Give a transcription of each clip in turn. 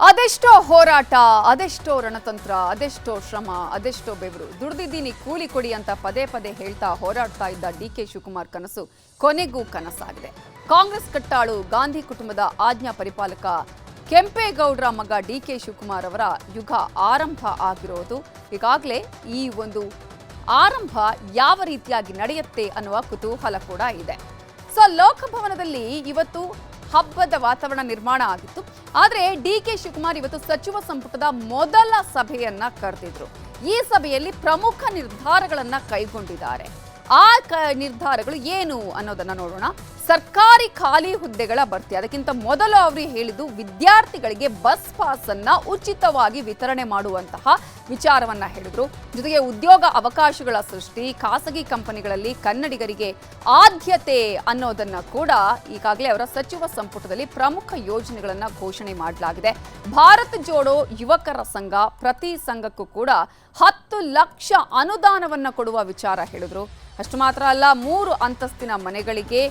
ಅದೆಷ್ಟೋ ಹೋರಾಟ, ಅದೆಷ್ಟೋ ರಣತಂತ್ರ, ಅದೆಷ್ಟೋ ಶ್ರಮ, ಅದೆಷ್ಟೋ ಬೆವರು, ದುಡಿದಿದ್ದೀನಿ ಕೂಲಿ ಕೊಡಿ ಅಂತ ಪದೇ ಪದೇ ಹೇಳ್ತಾ ಹೋರಾಡ್ತಾ ಇದ್ದ ಡಿಕೆ ಶಿವಕುಮಾರ್ ಕನಸು ಕೊನೆಗೂ ಕನಸಾಗಿದೆ. ಕಾಂಗ್ರೆಸ್ ಕಟ್ಟಾಳು ಗಾಂಧಿ ಕುಟುಂಬದ ಆಜ್ಞಾ ಪರಿಪಾಲಕ ಕೆಂಪೇಗೌಡರ ಮಗ ಡಿಕೆ ಶಿವಕುಮಾರ್ ಅವರ ಯುಗ ಆರಂಭ ಆಗಿರೋದು. ಈಗಾಗಲೇ ಈ ಒಂದು ಆರಂಭ ಯಾವ ರೀತಿಯಾಗಿ ನಡೆಯುತ್ತೆ ಅನ್ನುವ ಕುತೂಹಲ ಕೂಡ ಇದೆ. ಸೊ ಲೋಕಭವನದಲ್ಲಿ ಇವತ್ತು ಹಬ್ಬದ ವಾತಾವರಣ ನಿರ್ಮಾಣ ಆಗಿತ್ತು. ಆದರೆ ಡಿಕೆ ಶಿವಕುಮಾರ್ ಇವತ್ತು ಸಚಿವ ಸಂಪುಟದ ಮೊದಲ ಸಭೆಯನ್ನ ಕರೆದಿದ್ರು. ಈ ಸಭೆಯಲ್ಲಿ ಪ್ರಮುಖ ನಿರ್ಧಾರಗಳನ್ನ ಕೈಗೊಂಡಿದ್ದಾರೆ. ಆ ನಿರ್ಧಾರಗಳು ಏನು ಅನ್ನೋದನ್ನ ನೋಡೋಣ. ಸರ್ಕಾರಿ ಖಾಲಿ ಹುದ್ದೆಗಳ ಭರ್ತಿ, ಅದಕ್ಕಿಂತ ಮೊದಲು ಅವರು ಹೇಳಿದ್ದು ವಿದ್ಯಾರ್ಥಿಗಳಿಗೆ ಬಸ್ ಪಾಸ್ ಅನ್ನ ಉಚಿತವಾಗಿ ವಿತರಣೆ ಮಾಡುವಂತಹ ವಿಚಾರವನ್ನ ಹೇಳಿದ್ರು. ಜೊತೆಗೆ ಉದ್ಯೋಗ ಅವಕಾಶಗಳ ಸೃಷ್ಟಿ, ಖಾಸಗಿ ಕಂಪನಿಗಳಲ್ಲಿ ಕನ್ನಡಿಗರಿಗೆ ಆದ್ಯತೆ ಅನ್ನೋದನ್ನ ಕೂಡ ಈಗಾಗಲೇ ಅವರ ಸಚಿವ ಸಂಪುಟದಲ್ಲಿ ಪ್ರಮುಖ ಯೋಜನೆಗಳನ್ನ ಘೋಷಣೆ ಮಾಡಲಾಗಿದೆ. ಭಾರತ್ ಜೋಡೋ ಯುವಕರ ಸಂಘ ಪ್ರತಿ ಸಂಘಕ್ಕೂ ಕೂಡ 10 ಲಕ್ಷ ಅನುದಾನವನ್ನ ಕೊಡುವ ವಿಚಾರ ಹೇಳಿದ್ರು. ಅಷ್ಟು ಮಾತ್ರ ಅಲ್ಲ, 3 ಅಂತಸ್ತಿನ ಮನೆಗಳಿಗೆ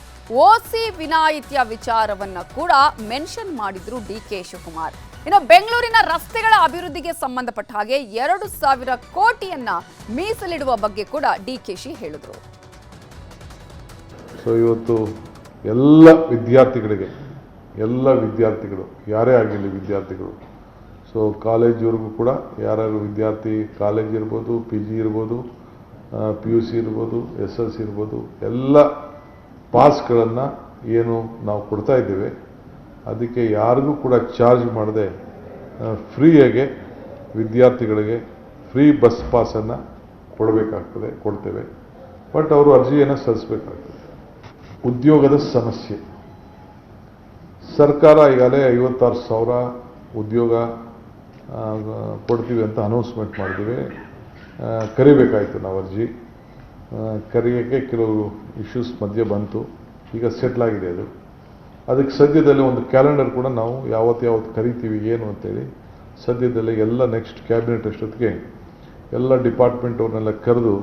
ಓಸಿ ವಿನಾಯಿತಿಯ ವಿಚಾರವನ್ನ ಕೂಡ ಮೆನ್ಷನ್ ಮಾಡಿದ್ರು ಡಿಕೆ ಶಿವಕುಮಾರ್. ಇನ್ನು ಬೆಂಗಳೂರಿನ ರಸ್ತೆಗಳ ಅಭಿವೃದ್ಧಿಗೆ ಸಂಬಂಧಪಟ್ಟ ಹಾಗೆ 2,000 ಕೋಟಿಯನ್ನ ಮೀಸಲಿಡುವ ಬಗ್ಗೆ ಕೂಡ ಡಿಕೆಶಿ ಹೇಳಿದ್ರು. ಸೊ ಇವತ್ತು ಎಲ್ಲ ವಿದ್ಯಾರ್ಥಿಗಳು ಯಾರೇ ಆಗಿರಲಿ ವಿದ್ಯಾರ್ಥಿಗಳು, ಸೊ ಕಾಲೇಜ್ವರೆಗೂ ಕೂಡ ಯಾರ್ಯಾರು ವಿದ್ಯಾರ್ಥಿ, ಕಾಲೇಜ್ ಇರ್ಬೋದು, PG ಇರ್ಬೋದು, PUC ಇರ್ಬೋದು, SSLC ಇರ್ಬೋದು, ಎಲ್ಲ ಪಾಸ್ಗಳನ್ನು ಏನು ನಾವು ಕೊಡ್ತಾ ಇದ್ದೇವೆ ಅದಕ್ಕೆ ಯಾರಿಗೂ ಕೂಡ ಚಾರ್ಜ್ ಮಾಡದೆ ಫ್ರೀಯಾಗೆ ವಿದ್ಯಾರ್ಥಿಗಳಿಗೆ ಫ್ರೀ ಬಸ್ ಪಾಸನ್ನು ಕೊಡ್ತೇವೆ. ಬಟ್ ಅವರು ಅರ್ಜಿಯನ್ನು ಸಲ್ಲಿಸಬೇಕಾಗ್ತದೆ. ಉದ್ಯೋಗದ ಸಮಸ್ಯೆ, ಸರ್ಕಾರ ಈಗಾಗಲೇ 56,000 ಉದ್ಯೋಗ ಕೊಡ್ತೀವಿ ಅಂತ ಅನೌನ್ಸ್ಮೆಂಟ್ ಮಾಡಿದ್ದೀವಿ. ಕರಿಬೇಕಾಯಿತು ನಾವು ಅರ್ಜಿ. ಕರೆಯೋಕ್ಕೆ ಕೆಲವು ಇಶ್ಯೂಸ್ ಮಧ್ಯೆ ಬಂತು, ಈಗ ಸೆಟ್ಲ್ ಆಗಿದೆ ಅದು. ಅದಕ್ಕೆ ಸದ್ಯದಲ್ಲೇ ಒಂದು ಕ್ಯಾಲೆಂಡರ್ ಕೂಡ ನಾವು ಯಾವತ್ತು ಕರಿತೀವಿ ಏನು ಅಂತೇಳಿ ಸದ್ಯದಲ್ಲೇ ಎಲ್ಲ ನೆಕ್ಸ್ಟ್ ಕ್ಯಾಬಿನೆಟ್ ಅಷ್ಟೊತ್ತಿಗೆ ಎಲ್ಲ ಡಿಪಾರ್ಟ್ಮೆಂಟ್ ಅವ್ರನ್ನೆಲ್ಲ ಕರೆದು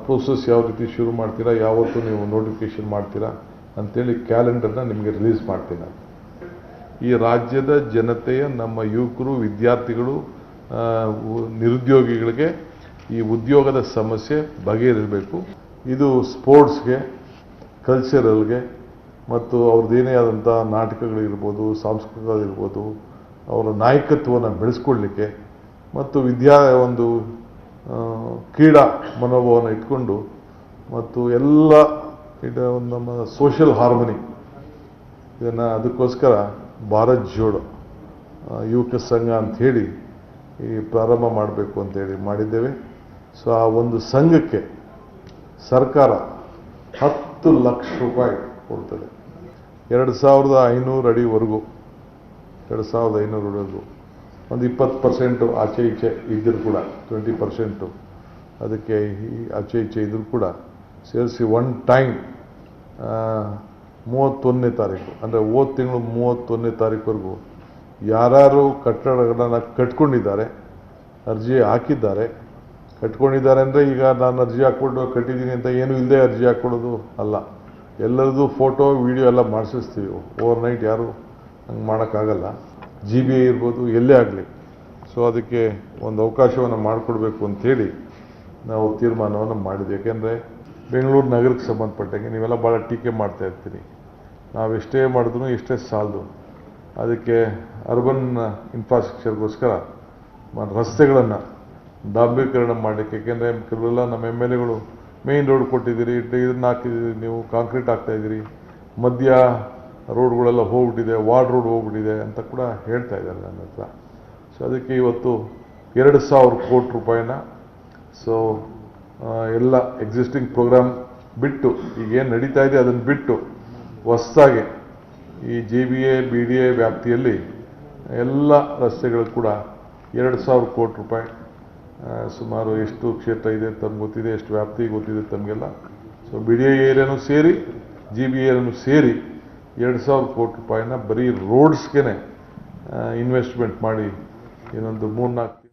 ಪ್ರೋಸೆಸ್ ಯಾವ ರೀತಿ ಶುರು ಮಾಡ್ತೀರಾ, ಯಾವತ್ತು ನೀವು ನೋಟಿಫಿಕೇಷನ್ ಮಾಡ್ತೀರಾ ಅಂತೇಳಿ ಕ್ಯಾಲೆಂಡರ್ನ ನಿಮಗೆ ರಿಲೀಸ್ ಮಾಡ್ತೀನಿ ನಾನು. ಈ ರಾಜ್ಯದ ಜನತೆಯ, ನಮ್ಮ ಯುವಕರು, ವಿದ್ಯಾರ್ಥಿಗಳು, ನಿರುದ್ಯೋಗಿಗಳಿಗೆ ಈ ಉದ್ಯೋಗದ ಸಮಸ್ಯೆ ಬಗೆಹರಿಸಬೇಕು. ಇದು ಸ್ಪೋರ್ಟ್ಸ್ಗೆ, ಕಲ್ಚರಲ್ಗೆ ಮತ್ತು ಅವ್ರದ್ದೇನೇ ಆದಂಥ ನಾಟಕಗಳಿರ್ಬೋದು, ಸಾಂಸ್ಕೃತಿಕಗಳಿರ್ಬೋದು, ಅವರ ನಾಯಕತ್ವವನ್ನು ಬೆಳೆಸ್ಕೊಳ್ಳಿಕ್ಕೆ ಮತ್ತು ಒಂದು ಕ್ರೀಡಾ ಮನೋಭಾವನ ಇಟ್ಕೊಂಡು ಮತ್ತು ಎಲ್ಲ ನಮ್ಮ ಸೋಷಿಯಲ್ ಹಾರ್ಮನಿ ಇದನ್ನು ಅದಕ್ಕೋಸ್ಕರ ಭಾರತ್ ಜೋಡೋ ಯುವಕ ಸಂಘ ಅಂಥೇಳಿ ಈ ಪ್ರಾರಂಭ ಮಾಡಬೇಕು ಅಂತೇಳಿ ಮಾಡಿದ್ದೇವೆ. ಸೊ ಆ ಒಂದು ಸಂಘಕ್ಕೆ ಸರ್ಕಾರ 10 ಲಕ್ಷ ರೂಪಾಯಿ ಕೊಡ್ತದೆ. 2,500 ಅಡಿವರೆಗೂ, 2,500 ಅಡಿವರೆಗೂ ಒಂದು 20% ಆಚೆ ಈಚೆ ಇದ್ದರೂ ಕೂಡ 20% ಅದಕ್ಕೆ ಆಚೆ ಈಚೆ ಇದ್ದರೂ ಕೂಡ ಸೇರಿಸಿ ಒನ್ ಟೈಮ್ 31ನೇ ತಾರೀಕು ಅಂದರೆ ಹೋದ ತಿಂಗಳು 31ನೇ ತಾರೀಕುವರೆಗೂ ಯಾರು ಕಟ್ಟಡಗಳನ್ನು ಕಟ್ಕೊಂಡಿದ್ದಾರೆ, ಅರ್ಜಿ ಹಾಕಿದ್ದಾರೆ, ಕಟ್ಕೊಂಡಿದ್ದಾರೆ ಅಂದರೆ ಈಗ ನಾನು ಅರ್ಜಿ ಹಾಕ್ಕೊಂಡು ಕಟ್ಟಿದ್ದೀನಿ ಅಂತ ಏನೂ ಇಲ್ಲದೆ ಅರ್ಜಿ ಹಾಕ್ಕೊಡೋದು ಅಲ್ಲ. ಎಲ್ಲರದ್ದು ಫೋಟೋ ವಿಡಿಯೋ ಎಲ್ಲ ಮಾಡಿಸಿಸ್ತೀವಿ. ಓವರ್ನೈಟ್ ಯಾರು ಹಂಗೆ ಮಾಡೋಕ್ಕಾಗಲ್ಲ. GBA ಇರ್ಬೋದು, ಎಲ್ಲೇ ಆಗಲಿ. ಸೊ ಅದಕ್ಕೆ ಒಂದು ಅವಕಾಶವನ್ನು ಮಾಡಿಕೊಡ್ಬೇಕು ಅಂಥೇಳಿ ನಾವು ತೀರ್ಮಾನವನ್ನು ಮಾಡಿದ್ವಿ. ಯಾಕೆಂದರೆ ಬೆಂಗಳೂರು ನಗರಕ್ಕೆ ಸಂಬಂಧಪಟ್ಟಂಗೆ ನೀವೆಲ್ಲ ಭಾಳ ಟೀಕೆ ಮಾಡ್ತಾ ಇರ್ತೀರಿ. ನಾವು ಎಷ್ಟೇ ಮಾಡಿದ್ರು ಎಷ್ಟೇ ಸಾಲದು. ಅದಕ್ಕೆ ಅರ್ಬನ್ ಇನ್ಫ್ರಾಸ್ಟ್ರಕ್ಚರ್ಗೋಸ್ಕರ ರಸ್ತೆಗಳನ್ನು ಡಾಂಬರೀಕರಣ ಮಾಡಲಿಕ್ಕೆ, ಯಾಕೆಂದರೆ ಕೆಲವೆಲ್ಲ ನಮ್ಮ MLAಗಳು ಮೇಯ್ನ್ ರೋಡ್ ಕೊಟ್ಟಿದ್ದೀರಿ, ಇದನ್ನು ಹಾಕಿದ್ದೀರಿ, ನೀವು ಕಾಂಕ್ರೀಟ್ ಹಾಕ್ತಾಯಿದ್ದೀರಿ, ಮಧ್ಯ ರೋಡ್ಗಳೆಲ್ಲ ಹೋಗ್ಬಿಟ್ಟಿದೆ, ವಾರ್ಡ್ ರೋಡ್ ಹೋಗ್ಬಿಟ್ಟಿದೆ ಅಂತ ಕೂಡ ಹೇಳ್ತಾ ಇದ್ದಾರೆ ನನ್ನ ಹತ್ರ. ಸೊ ಅದಕ್ಕೆ ಇವತ್ತು 2,000 ಕೋಟಿ ರೂಪಾಯಿನ ಎಲ್ಲ ಎಕ್ಸಿಸ್ಟಿಂಗ್ ಪ್ರೋಗ್ರಾಮ್ ಬಿಟ್ಟು, ಈಗೇನು ನಡೀತಾ ಇದೆ ಅದನ್ನು ಬಿಟ್ಟು ಹೊಸದಾಗಿ ಈ GBA BDA ವ್ಯಾಪ್ತಿಯಲ್ಲಿ ಎಲ್ಲ ರಸ್ತೆಗಳು ಕೂಡ 2,000 ಕೋಟಿ ರೂಪಾಯಿ, ಸುಮಾರು ಎಷ್ಟು ಕ್ಷೇತ್ರ ಇದೆ ತಮ್ಗೆ ಗೊತ್ತಿದೆ, ಎಷ್ಟು ವ್ಯಾಪ್ತಿ ಗೊತ್ತಿದೆ ತಮಗೆಲ್ಲ. ಸೊ BDA ಏರಿಯಾನೂ ಸೇರಿ GBA ಏರಿಯಾನೂ ಸೇರಿ 2,000 ಕೋಟಿ ರೂಪಾಯಿನ ಬರೀ ರೋಡ್ಸ್ಗೆ ಇನ್ವೆಸ್ಟ್ಮೆಂಟ್ ಮಾಡಿ ಇನ್ನೊಂದು 3-4